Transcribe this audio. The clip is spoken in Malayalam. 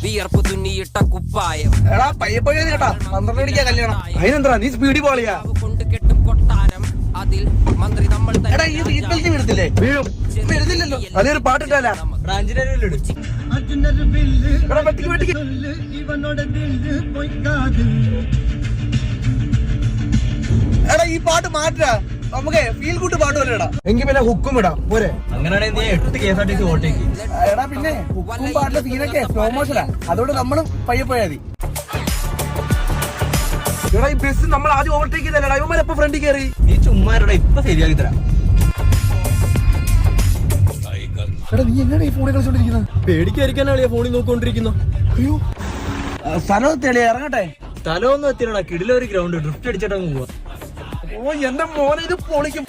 വിയർപ്പ് തുന്നിയിട്ട കുപ്പായം. എടാ പയ്യെ കേട്ടാ 12 മണിക്കാ കല്യാണം. അതിനെന്താ നീ സ്പീഡി പോളിയാ കൊണ്ട് കെട്ടും കൊട്ടാരം. അതിൽ മന്ത്രി നമ്മൾ വീഴത്തില്ലേ? വീഴും. വീഴുന്നില്ലല്ലോ. അതൊരു പാട്ടിട്ടല്ല. എടാ ഈ പാട്ട് മാറ്റാ. നമുക്ക് ഫീൽ ഗുഡ് പാട്ട് പോലെടാ. എങ്കിൽ പിന്നെ ഹുക്കും ഇടാം പോരെ. അങ്ങനെയാണെങ്കിൽ 8 KSRTC ഓട്ടേക്ക്. എടാ പിന്നെ ഹുക്കും പാട്ടിലെ സീനൊക്കെ സ്ലോ മോഷനാ. അതുകൊണ്ട് നമ്മളും പയ്യെ പോയാ മതി. എടാ ഈ ബസ് നമ്മൾ ആദ്യം ഓവർടേക്ക് ചെയ്തല്ലേടാ. ഇവന്മാർ എപ്പോ ഫ്രണ്ടിൽ കയറി? നീ ചുമ്മാരുടെ ഇപ്പൊ ശരിയാക്കി തരാം. എടാ നീ എങ്ങനെയാണ് ഈ ഫോണിൽ കളിച്ചോണ്ടിരിക്കുന്നത്? പേടിക്കാതിരിക്കാനാണ് ഫോണിൽ നോക്കിക്കൊണ്ടിരിക്കുന്നു. അയ്യോ സ്ഥലം തെളിയാ. ഇറങ്ങട്ടെ. സ്ഥലമൊന്നും എത്തിയടാ. കിടിലൊരു ഗ്രൗണ്ട് ഡ്രിഫ്റ്റ് അടിച്ചിട്ടങ്ങ് പോവാ. ഓ എന്റെ മോനെ ഇത് പൊളിക്കും.